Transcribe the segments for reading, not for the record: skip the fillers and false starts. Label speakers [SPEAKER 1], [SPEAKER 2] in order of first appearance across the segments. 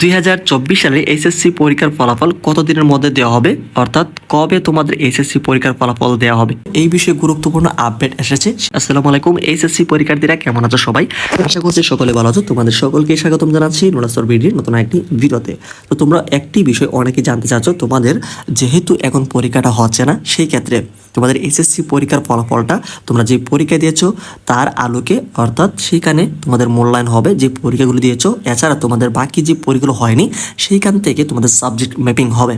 [SPEAKER 1] 2024 সালে এইচএসসি পরীক্ষার ফলাফল কতদিনের মধ্যে দেওয়া হবে, অর্থাৎ কবে তোমাদের এইচএসসি পরীক্ষার ফলাফল দেওয়া হবে, এই বিষয়ে গুরুত্বপূর্ণ আপডেট এসেছে। আসসালামু আলাইকুম এইচএসসি পরীক্ষার্থীরা, কেমন আছো সবাই? আশা করছি সকলে ভালো আছো। তোমাদের সকলকে স্বাগতম জানাচ্ছি নুরাসর ভিডিওর নতুন একটি ভিডিওতে। তো তোমরা একটি বিষয় অনেকে জানতে চাচ্ছ, তোমাদের যেহেতু এখন পরীক্ষাটা হচ্ছে না, সেই ক্ষেত্রে তোমাদের এইচএসসি পরীক্ষার ফলাফলটা তোমরা যে পরীক্ষা দিয়েছো তার আলোকে, অর্থাৎ সেখানে তোমাদের মূল্যায়ন হবে যে পরীক্ষাগুলো দিয়েছো। এছাড়া তোমাদের বাকি যে পরীক্ষাগুলো হয়নি সেইখান থেকে তোমাদের সাবজেক্ট ম্যাপিং হবে।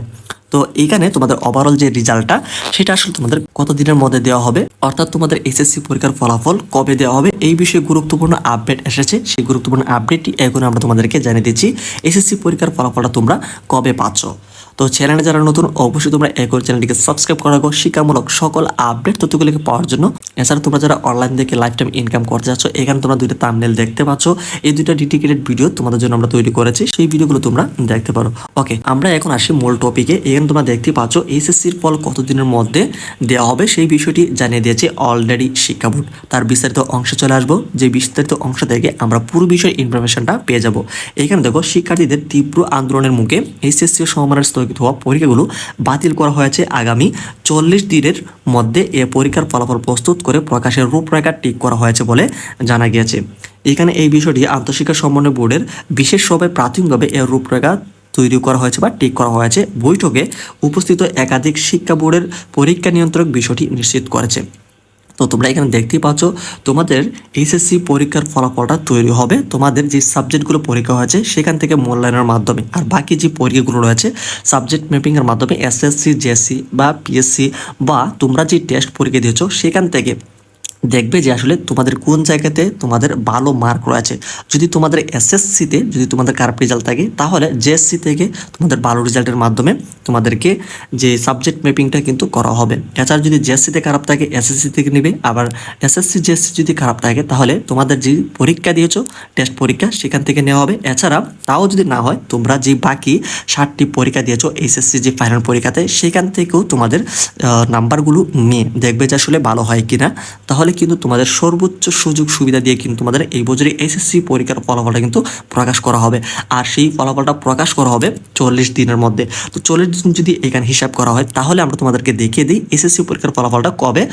[SPEAKER 1] তো এইখানে তোমাদের ওভারঅল যে রেজাল্টটা সেটা আসলে তোমাদের কতদিনের মধ্যে দেওয়া হবে, অর্থাৎ তোমাদের এইচএসসি পরীক্ষার ফলাফল কবে দেওয়া হবে, এই বিষয়ে গুরুত্বপূর্ণ আপডেট এসেছে। সেই গুরুত্বপূর্ণ আপডেটটি এখন আমরা তোমাদেরকে জানিয়ে দিচ্ছি। এইচএসসি পরীক্ষার ফলাফলটা তোমরা কবে পাচ্ছ। তো চ্যানেলে যারা নতুন, অবশ্যই তোমরা এখন চ্যানেলটিকে সাবস্ক্রাইব করে রাখো শিক্ষামূলক সকল আপডেট তথ্যগুলিকে পাওয়ার জন্য। এছাড়া তোমরা যারা অনলাইন থেকে লাইফ টাইম ইনকাম করতে যাচ্ছ, এখানে তোমরা দুইটা থাম্বনেল দেখতে পাচ্ছ। এই দুইটা ডেডিকেটেড ভিডিও তোমাদের জন্য আমরা তৈরি করেছি, সেই ভিডিওগুলো তোমরা দেখতে পারো। ওকে, আমরা এখন আসি মূল টপিকে। এখানে তোমরা দেখতে পাচ্ছ এইচএসসির ফল কতদিনের মধ্যে দেওয়া হবে সেই বিষয়টি জানিয়ে দিয়েছে অলরেডি শিক্ষা বোর্ড। তার বিস্তারিত অংশে চলে আসবো, যে বিস্তারিত অংশ থেকে আমরা পুরো বিষয়ের ইনফরমেশনটা পেয়ে যাব। এখানে দেখো, শিক্ষার্থীদের তীব্র আন্দোলনের মুখে এইচএসসি সমমানের স্থগিত হওয়া পরীক্ষাগুলো বাতিল করা হয়েছে। আগামী 40 দিনের মধ্যে এ পরীক্ষার ফলাফল প্রস্তুত করে প্রকাশের রূপরেখা ঠিক করা হয়েছে বলে জানা গিয়েছে। এখানে এই বিষয়টি আন্তঃশিক্ষা সমন্বয় বোর্ডের বিশেষ সভায় প্রাথমিকভাবে এর রূপরেখা তৈরি করা হয়েছে বা ঠিক করা হয়েছে। বৈঠকে উপস্থিত একাধিক শিক্ষা বোর্ডের পরীক্ষা নিয়ন্ত্রক বিষয়টি নিশ্চিত করেছে। তো তোমরা এখানে দেখতেই পাচ্ছ, তোমাদের এইচএসসি পরীক্ষার ফলাফলটা তৈরি হবে তোমাদের যে সাবজেক্টগুলো পরীক্ষা হয়েছে সেখান থেকে মূল্যায়নের মাধ্যমে, আর বাকি যে পরীক্ষাগুলো রয়েছে সাবজেক্ট ম্যাপিংয়ের মাধ্যমে এসএসসি, জেএসসি বা পিএসসি বা তোমরা যে টেস্ট পরীক্ষা দিয়েছো সেখান থেকে দেখবে যে আসলে তোমাদের কোন জায়গাতে তোমাদের ভালো মার্ক রয়েছে। যদি তোমাদের এসএসসিতে যদি তোমাদের খারাপ রেজাল্ট থাকে, তাহলে জেএসসি থেকে তোমাদের ভালো রেজাল্টের মাধ্যমে তোমাদেরকে যে সাবজেক্ট ম্যাপিংটা কিন্তু করা হবে। এছাড়া যদি জেএসসিতে খারাপ থাকে এসএসসি থেকে নেবে, আবার এসএসসি জেএসসি যদি খারাপ থাকে তাহলে তোমাদের যে পরীক্ষা দিয়েছো টেস্ট পরীক্ষা সেখান থেকে নেওয়া হবে। এছাড়া তাও যদি না হয়, তোমরা যে বাকি 60টি পরীক্ষা দিয়েছো এইচএসসি যে ফাইনাল পরীক্ষাতে, সেখান থেকেও তোমাদের নাম্বারগুলো নিয়ে দেখবে যে আসলে ভালো হয় কিনা। তাহলে কিন্তু তোমাদের সর্বোচ্চ সুযোগ সুবিধা দিয়ে কিন্তু তোমাদের এই বছরের এসএসসি পরীক্ষার ফলাফলটা কিন্তু প্রকাশ করা হবে। আর সেই ফলাফলটা প্রকাশ করা হবে 40 দিনের মধ্যে। তো 40 দিন যদি এখানে হিসাব করা হয়, তাহলে আমরা তোমাদেরকে দেখিয়ে দিই এসএসসি পরীক্ষার ফলাফলটা কবে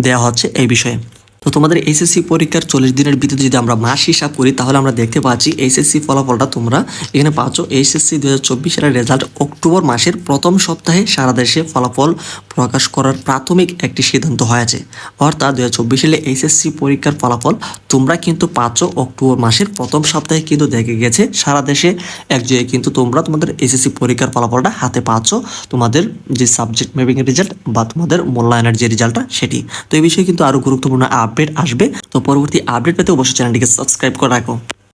[SPEAKER 1] দেওয়া হচ্ছে এই বিষয়ে। তো তোমাদের এইচএসসি পরীক্ষার 40 দিনের ভিতরে যদি আমরা মাস হিসাব করি, তাহলে আমরা দেখতে পাচ্ছি এইচএসসি ফলাফলটা তোমরা এখানে পাচ্ছ। এইচএসসি 2024 সালের রেজাল্ট অক্টোবর মাসের প্রথম সপ্তাহে সারা দেশে ফলাফল প্রকাশ করার প্রাথমিক একটি সিদ্ধান্ত হয়েছে। অর্থাৎ 2024 সালে এইচএসসি পরীক্ষার ফলাফল তোমরা কিন্তু পাচ্ছ অক্টোবর মাসের প্রথম সপ্তাহে কিন্তু দেখে গেছে সারা দেশে এক জায়গায় কিন্তু তোমরা তোমাদের এইচএসসি পরীক্ষার ফলাফলটা হাতে পাচ্ছ, তোমাদের যে সাবজেক্ট ম্যাপিংয়ের রেজাল্ট বা তোমাদের মূল্যায়নের যে রেজাল্টটা সেটি। তো এই বিষয়ে কিন্তু আরও গুরুত্বপূর্ণ আপডেট আসবে। তো পরবর্তী আপডেট পেতে অবশ্যই চ্যানেলটিকে সাবস্ক্রাইব করে রাখো।